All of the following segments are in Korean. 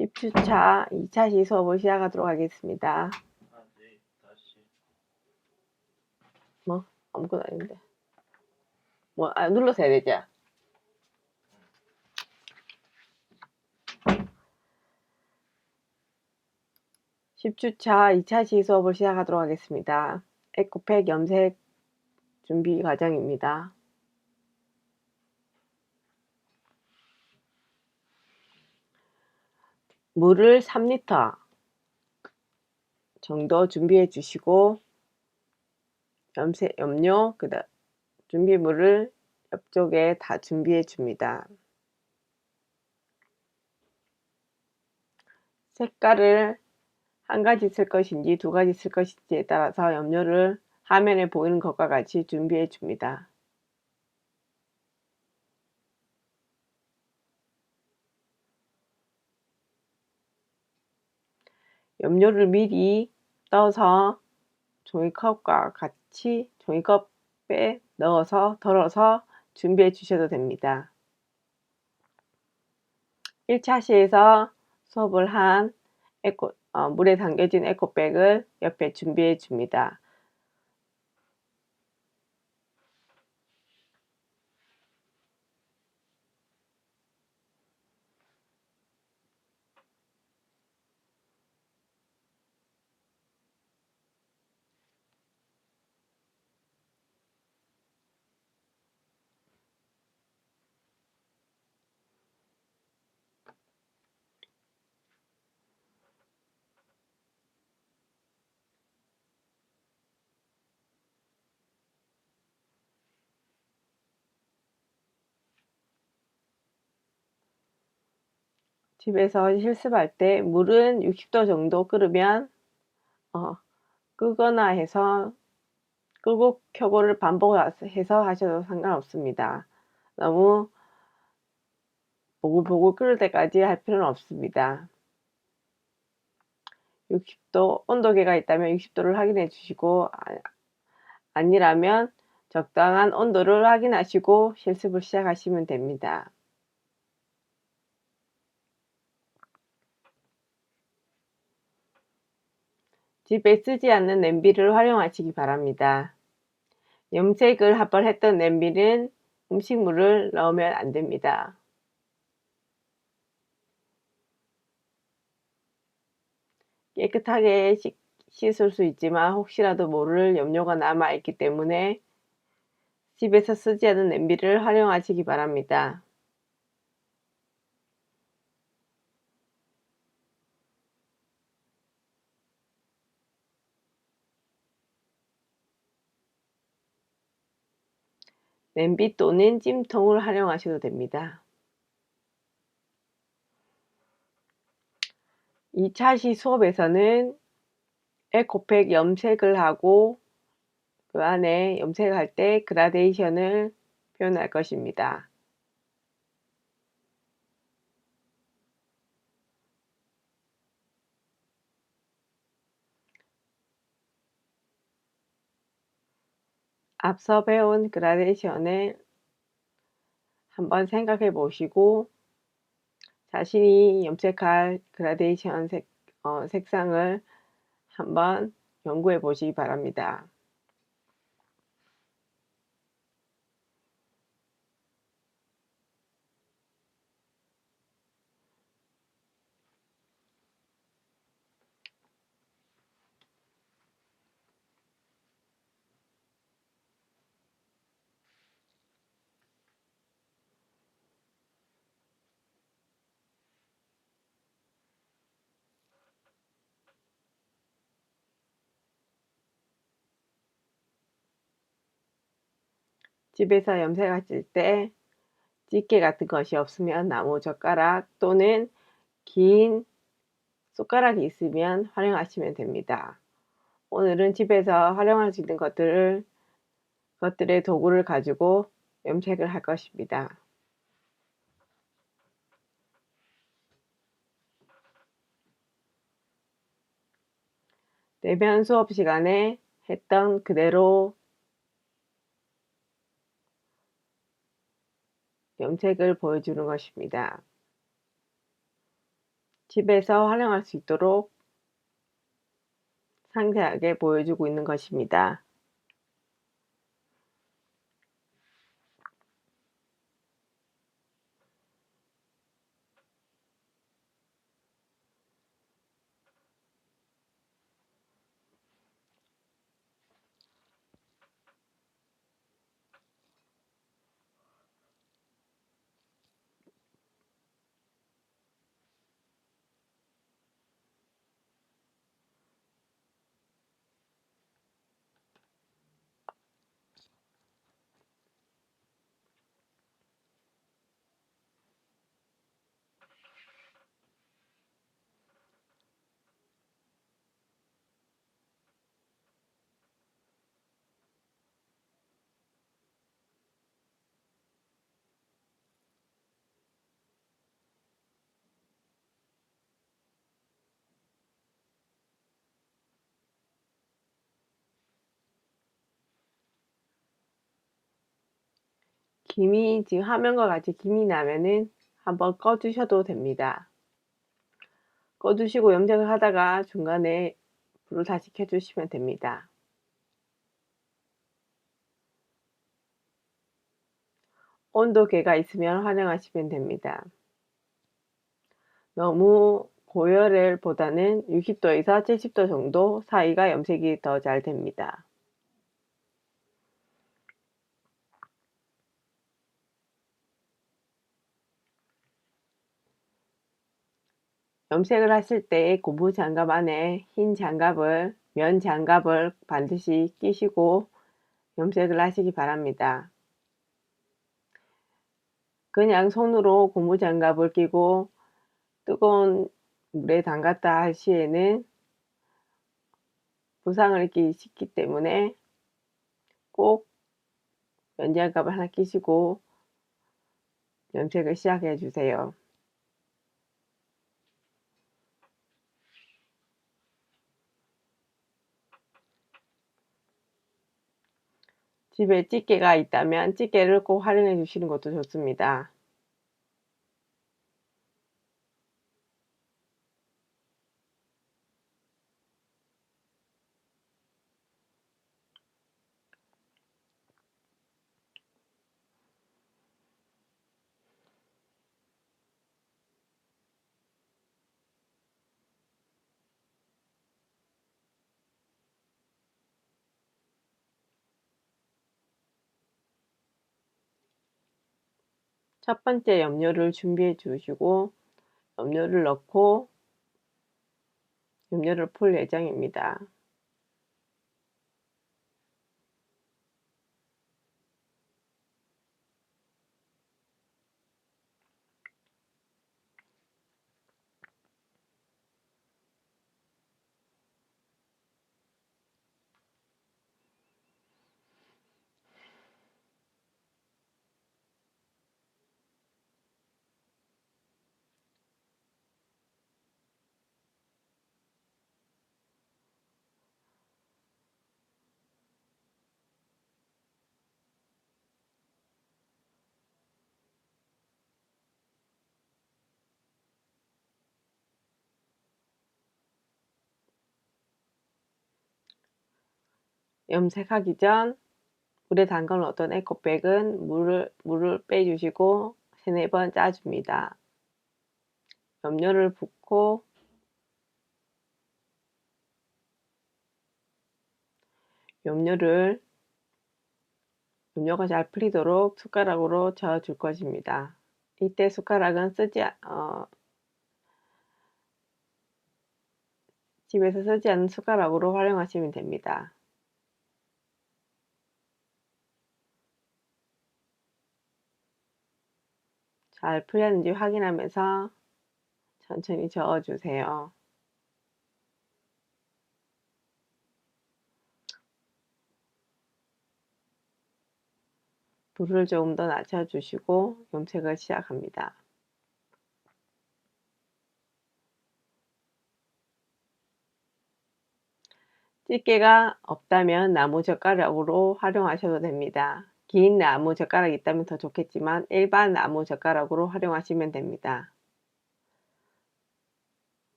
10주차 2차 시수업을 시작하도록 하겠습니다. 뭐? 아무것도 아닌데. 눌러서 해야 되지? (10주차) 2차 시수업을 시작하도록 하겠습니다. 에코백 염색 준비 과정입니다. 물을 3리터 정도 준비해 주시고 염료, 그다음 준비물을 옆쪽에 다 준비해 줍니다. 색깔을 한 가지 쓸 것인지 두 가지 쓸 것인지에 따라서 염료를 화면에 보이는 것과 같이 준비해 줍니다. 염료를 미리 떠서 종이컵과 같이 종이컵에 넣어서 덜어서 준비해 주셔도 됩니다. 1차 시에서 수업을 한 물에 담겨진 에코백을 옆에 준비해 줍니다. 집에서 실습할 때 물은 60도 정도 끓으면 끄거나 해서 끄고 켜고를 반복해서 하셔도 상관없습니다. 너무 보글보글 끓을 때까지 할 필요는 없습니다. 60도 온도계가 있다면 60도를 확인해 주시고 아니라면 적당한 온도를 확인하시고 실습을 시작하시면 됩니다. 집에 쓰지 않는 냄비를 활용하시기 바랍니다. 염색을 한번 했던 냄비는 음식물을 넣으면 안 됩니다. 깨끗하게 씻을 수 있지만 혹시라도 모를 염료가 남아 있기 때문에 집에서 쓰지 않은 냄비를 활용하시기 바랍니다. 냄비 또는 찜통을 활용하셔도 됩니다. 2차 시 수업에서는 에코백 염색을 하고 그 안에 염색할 때 그라데이션을 표현할 것입니다. 앞서 배운 그라데이션을 한번 생각해 보시고 자신이 염색할 그라데이션 색상을 한번 연구해 보시기 바랍니다. 집에서 염색하실 때 집게 같은 것이 없으면 나무 젓가락 또는 긴 숟가락이 있으면 활용하시면 됩니다. 오늘은 집에서 활용할 수 있는 것들의 도구를 가지고 염색을 할 것입니다. 대면 수업 시간에 했던 그대로 염색을 보여주는 것입니다. 집에서 활용할 수 있도록 상세하게 보여주고 있는 것입니다. 지금 화면과 같이 김이 나면은 한번 꺼주셔도 됩니다. 꺼주시고 염색을 하다가 중간에 불을 다시 켜주시면 됩니다. 온도계가 있으면 활용하시면 됩니다. 너무 고열을 보다는 60도에서 70도 정도 사이가 염색이 더 잘 됩니다. 염색을 하실 때 고무 장갑 안에 흰 장갑을, 면 장갑을 반드시 끼시고 염색을 하시기 바랍니다. 그냥 손으로 고무 장갑을 끼고 뜨거운 물에 담갔다 할 시에는 부상을 입기 쉽기 때문에 꼭 면장갑을 하나 끼시고 염색을 시작해 주세요. 집에 집게가 있다면 집게를 꼭 활용해 주시는 것도 좋습니다. 첫 번째 염료를 준비해 주시고 염료를 넣고 염료를 풀 예정입니다. 염색하기 전 물에 담가 놓았던 에코백은 물을 빼주시고 3-4번 짜줍니다. 염료를 붓고 염료가 잘 풀리도록 숟가락으로 저어줄 것입니다. 이때 숟가락은 집에서 쓰지 않는 숟가락으로 활용하시면 됩니다. 잘 풀렸는지 확인하면서 천천히 저어주세요. 불을 조금 더 낮춰주시고 염색을 시작합니다. 집게가 없다면 나무 젓가락으로 활용하셔도 됩니다. 긴 나무 젓가락이 있다면 더 좋겠지만 일반 나무 젓가락으로 활용하시면 됩니다.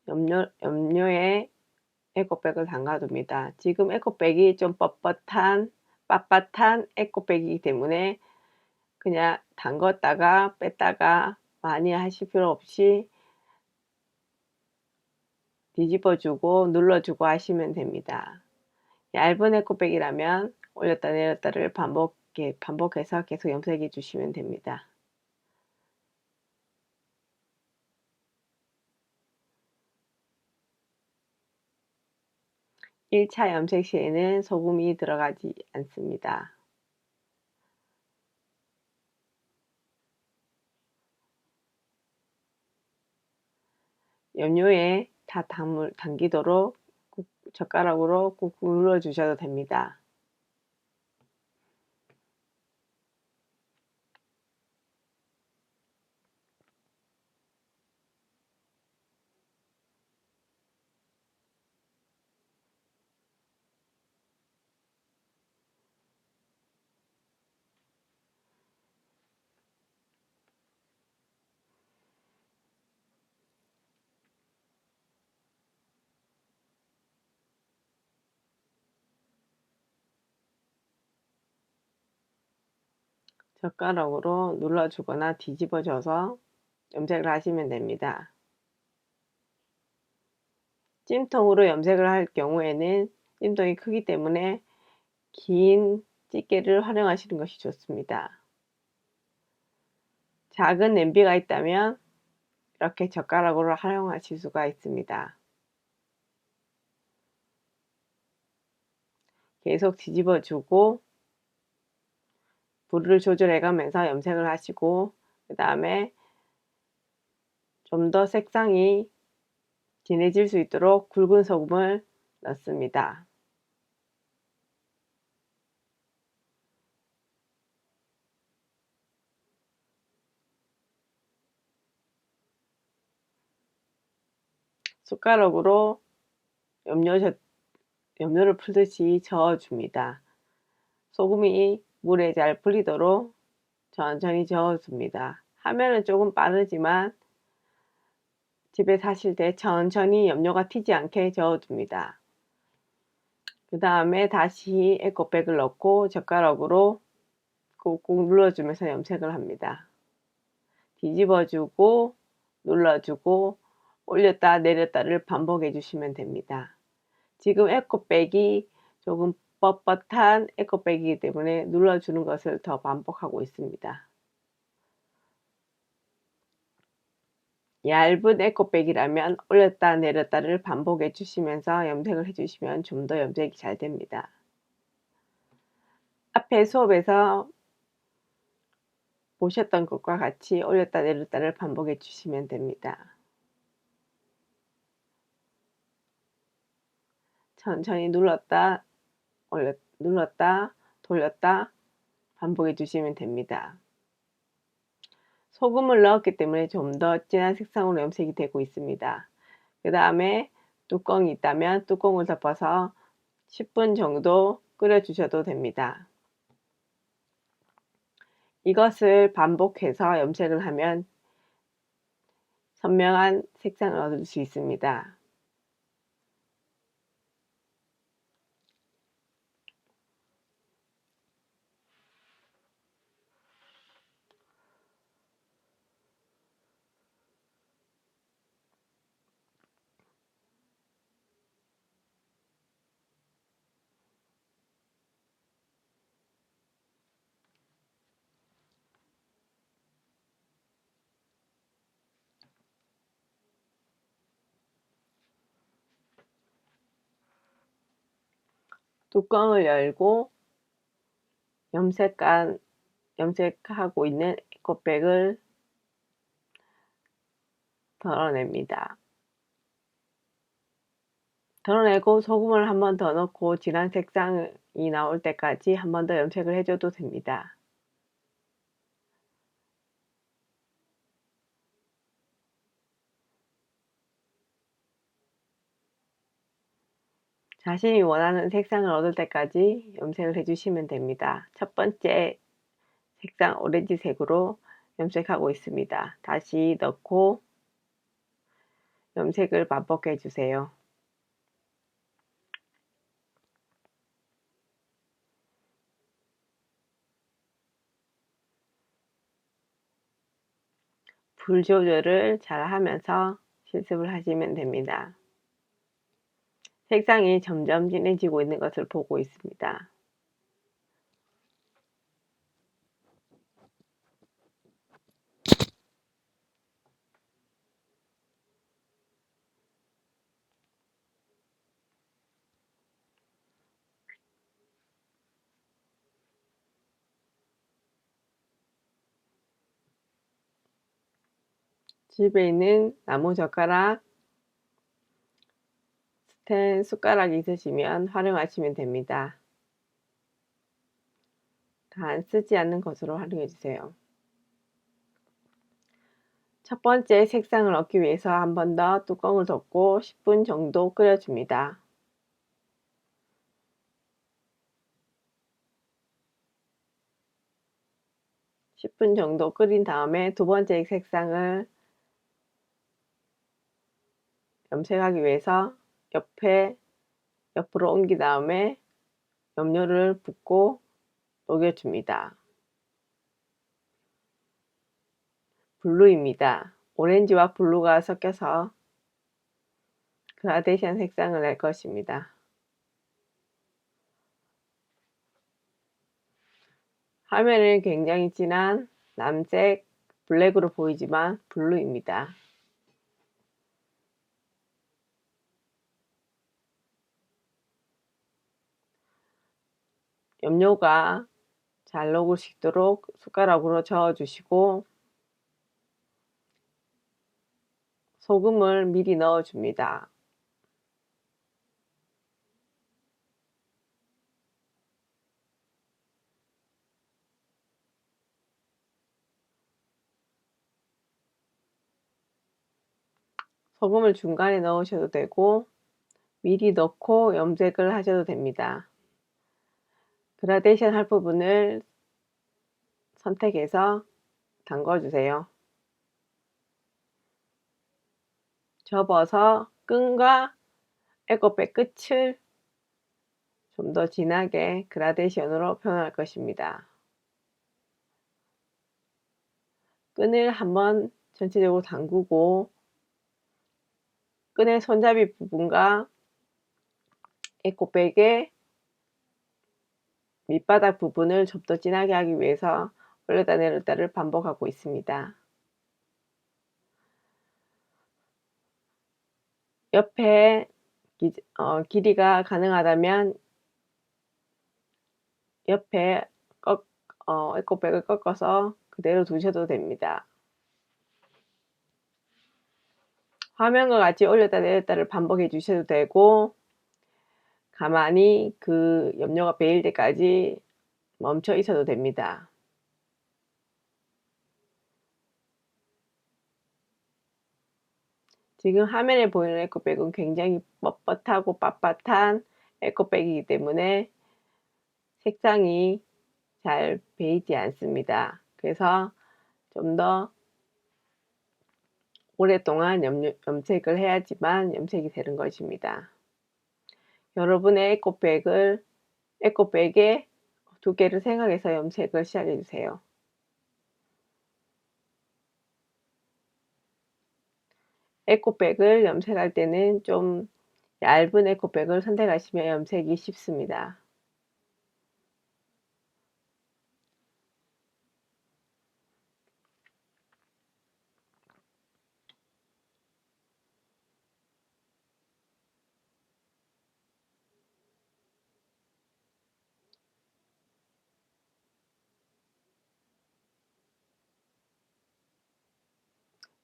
염료에 에코백을 담가둡니다. 지금 에코백이 좀 빳빳한 에코백이기 때문에 그냥 담갔다가 뺐다가 많이 하실 필요 없이 뒤집어주고 눌러주고 하시면 됩니다. 얇은 에코백이라면 올렸다 내렸다를 반복해서 계속 염색해 주시면 됩니다. 1차 염색 시에는 소금이 들어가지 않습니다. 염료에 다 담기도록 젓가락으로 꾹꾹 눌러 주셔도 됩니다. 젓가락으로 눌러주거나 뒤집어줘서 염색을 하시면 됩니다. 찜통으로 염색을 할 경우에는 찜통이 크기 때문에 긴 집게를 활용하시는 것이 좋습니다. 작은 냄비가 있다면 이렇게 젓가락으로 활용하실 수가 있습니다. 계속 뒤집어주고 불을 조절해 가면서 염색을 하시고 그 다음에 좀 더 색상이 진해질 수 있도록 굵은 소금을 넣습니다. 숟가락으로 염료를 풀듯이 저어줍니다. 소금이 물에 잘 풀리도록 천천히 저어줍니다. 하면은 조금 빠르지만 집에 사실 때 천천히 염료가 튀지 않게 저어줍니다. 그 다음에 다시 에코백을 넣고 젓가락으로 꾹꾹 눌러주면서 염색을 합니다. 뒤집어주고 눌러주고 올렸다 내렸다를 반복해 주시면 됩니다. 지금 에코백이 조금 뻣뻣한 에코백이기 때문에 눌러주는 것을 더 반복하고 있습니다. 얇은 에코백이라면 올렸다 내렸다를 반복해 주시면서 염색을 해주시면 좀 더 염색이 잘 됩니다. 앞에 수업에서 보셨던 것과 같이 올렸다 내렸다를 반복해 주시면 됩니다. 천천히 눌렀다 돌렸다 반복해 주시면 됩니다. 소금을 넣었기 때문에 좀 더 진한 색상으로 염색이 되고 있습니다. 그 다음에 뚜껑이 있다면 뚜껑을 덮어서 10분 정도 끓여 주셔도 됩니다. 이것을 반복해서 염색을 하면 선명한 색상을 얻을 수 있습니다. 뚜껑을 열고 염색하고 있는 에코백을 덜어냅니다. 덜어내고 소금을 한 번 더 넣고 진한 색상이 나올 때까지 한 번 더 염색을 해줘도 됩니다. 자신이 원하는 색상을 얻을 때까지 염색을 해주시면 됩니다. 첫 번째 색상 오렌지색으로 염색하고 있습니다. 다시 넣고 염색을 반복해 주세요. 불 조절을 잘 하면서 실습을 하시면 됩니다. 색상이 점점 진해지고 있는 것을 보고 있습니다. 집에 있는 나무젓가락, 스텐 숟가락이 있으시면 활용하시면 됩니다. 단 쓰지 않는 것으로 활용해 주세요. 첫 번째 색상을 얻기 위해서 한 번 더 뚜껑을 덮고 10분 정도 끓여줍니다. 10분 정도 끓인 다음에 두 번째 색상을 염색하기 위해서 옆으로 옮긴 다음에 염료를 붓고 녹여줍니다. 블루입니다. 오렌지와 블루가 섞여서 그라데이션 색상을 낼 것입니다. 화면은 굉장히 진한 남색 블랙으로 보이지만 블루입니다. 염료가 잘 녹을 수 있도록 숟가락으로 저어주시고 소금을 미리 넣어줍니다. 소금을 중간에 넣으셔도 되고 미리 넣고 염색을 하셔도 됩니다. 그라데이션 할 부분을 선택해서 담궈주세요. 접어서 끈과 에코백 끝을 좀 더 진하게 그라데이션으로 표현할 것입니다. 끈을 한번 전체적으로 담그고 끈의 손잡이 부분과 에코백의 밑바닥 부분을 좀 더 진하게 하기 위해서 올렸다 내렸다를 반복하고 있습니다. 옆에 길이가 가능하다면 옆에 에코백을 꺾어서 그대로 두셔도 됩니다. 화면과 같이 올렸다 내렸다를 반복해 주셔도 되고 가만히 그 염료가 배일 때까지 멈춰 있어도 됩니다. 지금 화면에 보이는 에코백은 굉장히 뻣뻣하고 빳빳한 에코백이기 때문에 색상이 잘 배이지 않습니다. 그래서 좀 더 오랫동안 염색을 해야지만 염색이 되는 것입니다. 여러분의 에코백에 두께를 생각해서 염색을 시작해 주세요. 에코백을 염색할 때는 좀 얇은 에코백을 선택하시면 염색이 쉽습니다.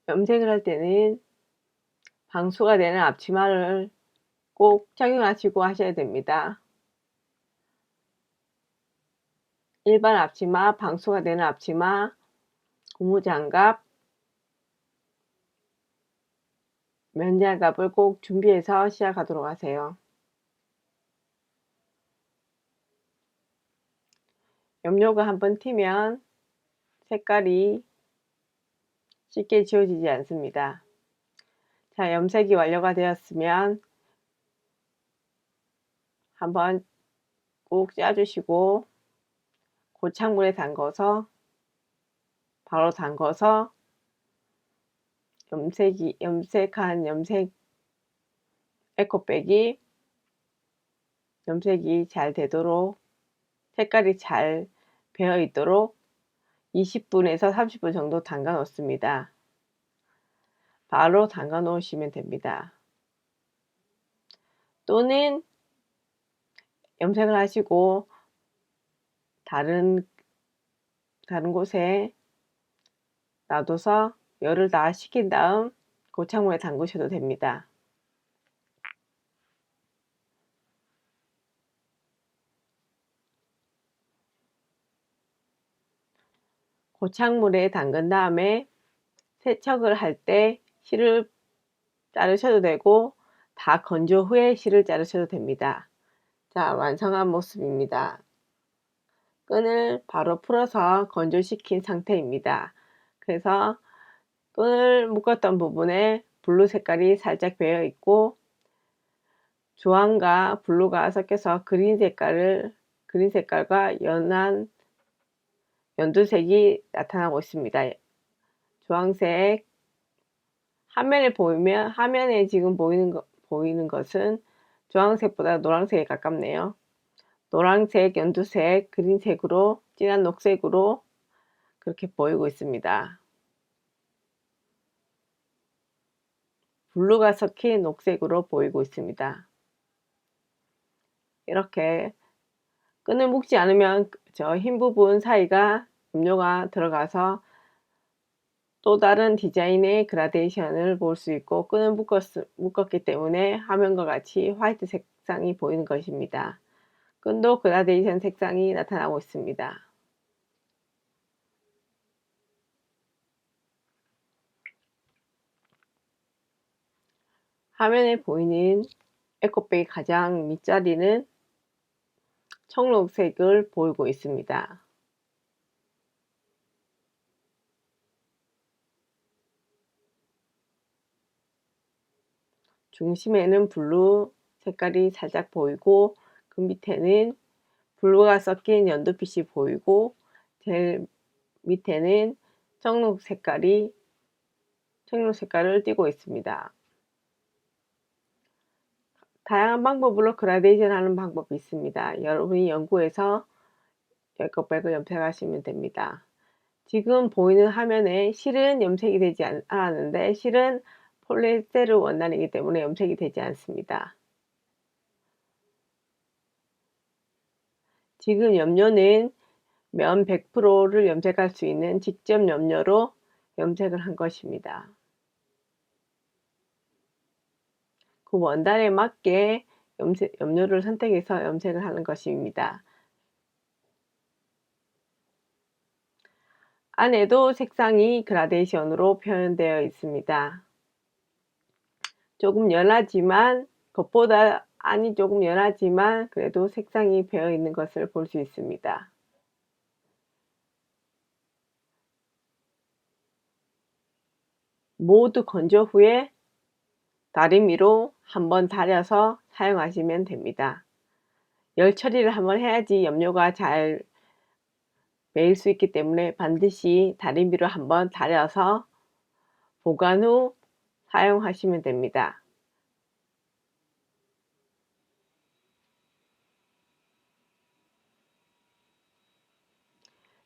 염색을 할 때는 방수가 되는 앞치마를 꼭 착용하시고 하셔야 됩니다. 일반 앞치마, 방수가 되는 앞치마, 고무장갑, 면장갑을 꼭 준비해서 시작하도록 하세요. 염료가 한번 튀면 색깔이 쉽게 지워지지 않습니다. 자, 염색이 완료가 되었으면 한번 꾹 짜주시고 고창물에 바로 담궈서 염색한 에코백이 염색이 잘 되도록 색깔이 잘 배어 있도록 20분에서 30분 정도 담가 놓습니다. 바로 담가 놓으시면 됩니다. 또는 염색을 하시고 다른 곳에 놔둬서 열을 다 식힌 다음 고창물에 담그셔도 됩니다. 고창물에 담근 다음에 세척을 할 때 실을 자르셔도 되고 다 건조 후에 실을 자르셔도 됩니다. 자, 완성한 모습입니다. 끈을 바로 풀어서 건조시킨 상태입니다. 그래서 끈을 묶었던 부분에 블루 색깔이 살짝 배어 있고 주황과 블루가 섞여서 그린 색깔과 연한 연두색이 나타나고 있습니다. 주황색 화면에 지금 보이는 것은 주황색보다 노란색에 가깝네요. 노란색, 연두색, 그린색으로 진한 녹색으로 그렇게 보이고 있습니다. 블루가 섞인 녹색으로 보이고 있습니다. 이렇게 끈을 묶지 않으면 저 흰 부분 사이가 염료가 들어가서 또 다른 디자인의 그라데이션을 볼 수 있고 끈을 묶었기 때문에 화면과 같이 화이트 색상이 보이는 것입니다. 끈도 그라데이션 색상이 나타나고 있습니다. 화면에 보이는 에코백의 가장 밑자리는 청록색을 보이고 있습니다. 중심에는 블루 색깔이 살짝 보이고 그 밑에는 블루가 섞인 연두빛이 보이고 제일 밑에는 청록 색깔을 띠고 있습니다. 다양한 방법으로 그라데이션 하는 방법이 있습니다. 여러분이 연구해서 에코백을 염색하시면 됩니다. 지금 보이는 화면에 실은 염색이 되지 않았는데 실은 폴리에스테르 원단이기 때문에 염색이 되지 않습니다. 지금 염료는 면 100%를 염색할 수 있는 직접 염료로 염색을 한 것입니다. 그 원단에 맞게 염료를 선택해서 염색을 하는 것입니다. 안에도 색상이 그라데이션으로 표현되어 있습니다. 조금 연하지만 겉보다 안이 조금 연하지만 그래도 색상이 배어 있는 것을 볼 수 있습니다. 모두 건조 후에 다리미로 한번 다려서 사용하시면 됩니다. 열 처리를 한번 해야지 염료가 잘 매일 수 있기 때문에 반드시 다리미로 한번 다려서 보관 후 사용하시면 됩니다.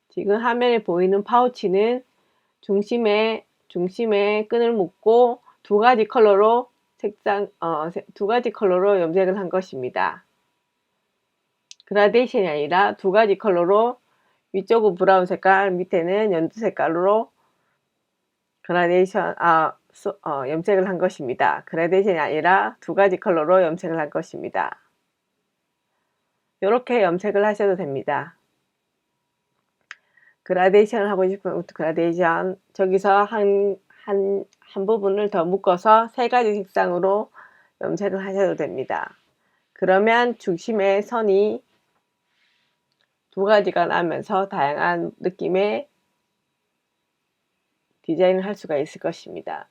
지금 화면에 보이는 파우치는 중심에 끈을 묶고 두 가지 컬러로 염색을 한 것입니다. 그라데이션이 아니라 두 가지 컬러로 위쪽은 브라운 색깔, 밑에는 연두 색깔로 염색을 한 것입니다. 그라데이션이 아니라 두 가지 컬러로 염색을 한 것입니다. 이렇게 염색을 하셔도 됩니다. 그라데이션을 하고 싶으면 그라데이션 저기서 한 부분을 더 묶어서 세 가지 색상으로 염색을 하셔도 됩니다. 그러면 중심에 선이 두 가지가 나면서 다양한 느낌의 디자인을 할 수가 있을 것입니다.